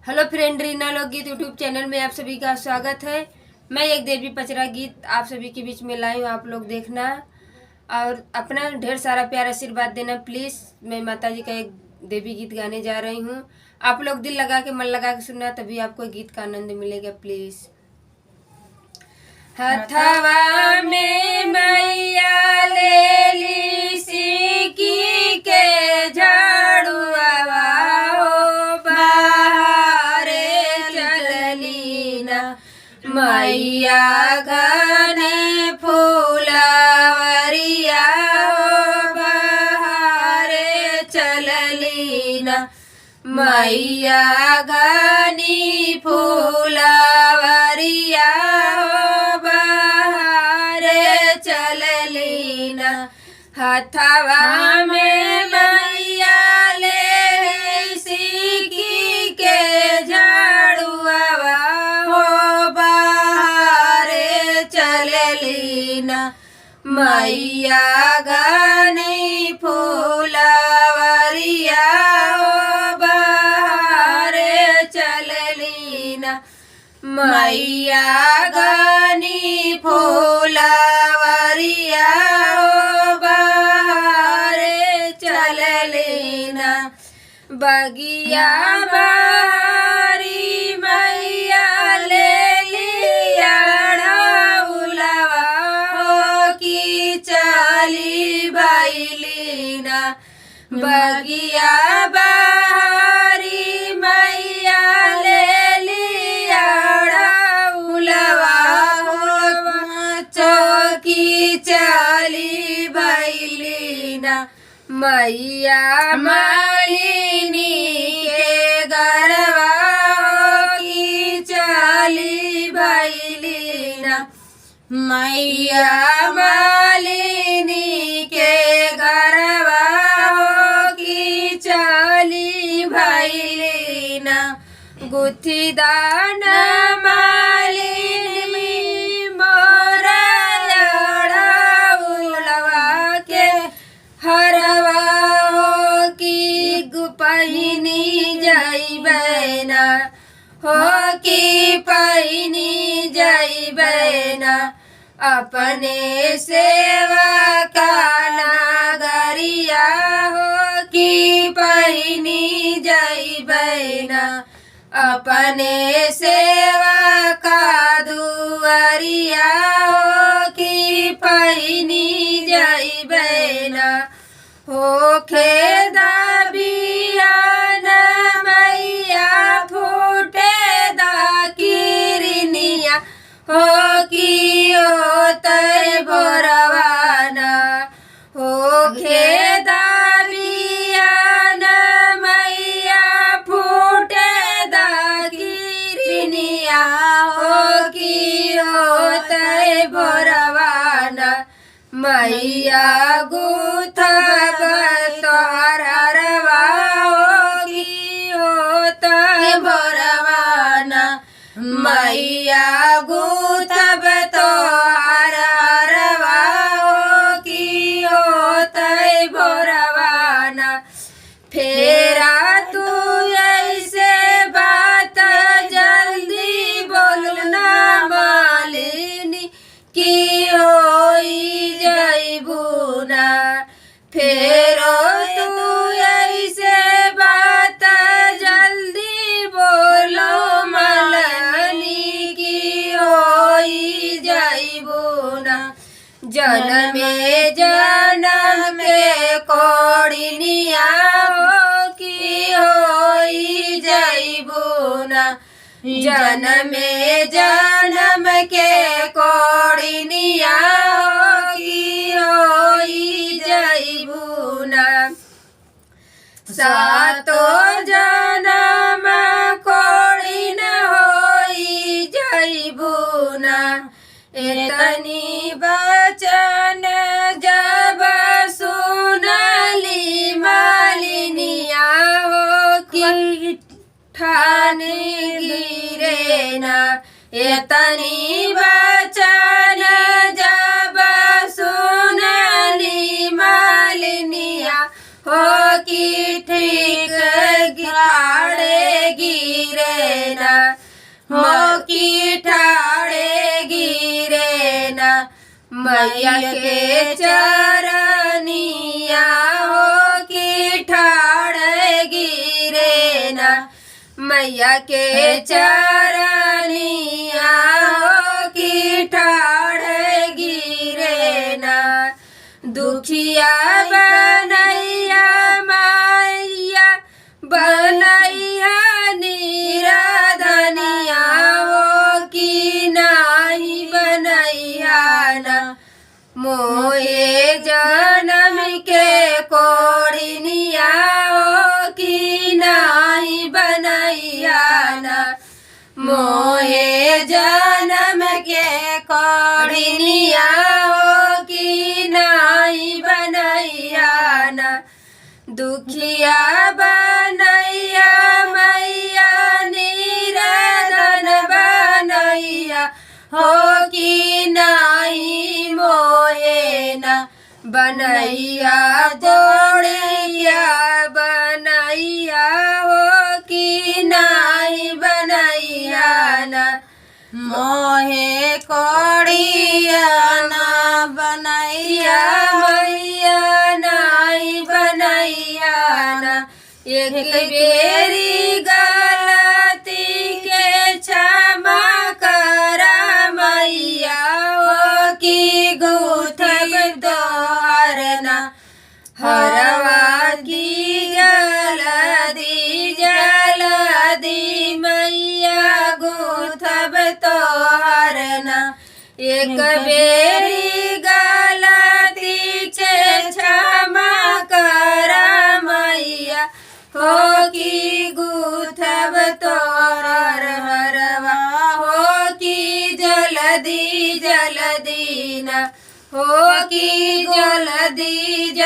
Hello friend, Reena लोकगीत YouTube channel में आप सभी का स्वागत है। मैं एक देवी पचरा गीत आप सभी के बीच में लाई हूँ। आप लोग देखना और अपना ढेर सारा प्यार आशीर्वाद देना प्लीज़। मैं माता जी का एक देवी गीत गाने जा रही हूँ। आप लोग दिल लगा के मन लगा के सुनना, तभी आपको गीत का आनंद मिलेगा प्लीज़। हथवा में मैया ले ली सिकी के झाड़ुआ हो बाहरे चलली ना मैया घने फूलवरिया हो बाहरे चलली ना मैया घनी फूलवरिया हथवा में मैया ले सिकी के झाड़ुआ हो बाहरे चलली ना मैया घनी फूलवरिया हो बाहरे चलली ना मैया घनी फूलवरिया बगिया बारी मैया ले लिया उलवा हो की चली बैली ना बगिया बारी मैया ले लिया उलवा हो चौकी चली बैली ना मैया मालिनी के गरवा की चली बैली ना मैया मालिनी के गरवा की चली बैली ना गुथी दाना मालिनी मोरा उलवा के हरवा हो की पहिनी जइबै ना हो की पहिनी जइबै ना अपने सेवा का नागरिया हो की पहिनी जइबै ना अपने सेवा का दुआरिया हो की पहिनी जइबै ना हो खेदा बियान मैया फूटे दा किरनिया हो की तय भोरवाना हो खेदा बियान मैया फूटे दा किरनिया हो की तय भोरवाना मैया गुथब तोहरवा होगी होता भोरवाना मैया गुथब तोहरवा होगी होता भोरवाना फेरा तू ऐसे बात जल्दी बोलना मालिनी की होई जइबुना फेरो तू ऐसे बात जल्दी बोलो मलनी की होई जइबुना जनमे जनम के कोड़िनिया हो की होई जइबुना जनमे जनम के कोड़िनिया की होई जइबुना सातो जनम कोड़िन होई जइबुना एतनी बचन जब सुनली मालिनिया हो की ठाने गिरे ना एतनी बचन जब सुनली मालिनिया हो की ठीक गिरे हो की ठाड़े गिरे ना मैया के चरनिया हो की ठाड़े गिरे ना मैया के चरनिया हो की ठाड़े गिरे ना दुखिया बनैया मैया बनैया निराधनिया हो की नाही बनैया ना मोहे जन्म के कोड़िनिया हो की नाही बनैया ना मोहे जन्म के कोड़िनिया हो की नाही बनैया ना दुखिया बनैया मैया निराधन बनैया हो की नाही मोहे ना बनैया तोड़िया बनैया हो की नाही बनैया ना मोहे कोड़िया ना बनैया मैया नाही बनैया ना एक बेरी गलती के क्षमा करा मैया हो की गुथी दोहरना हरवा की जलदी मैया गुथब तोहरना एक बेरी गलती के क्षमा करा मैया हो की गुथब तोहर हरवा हो की जलदी ना हो की जलदी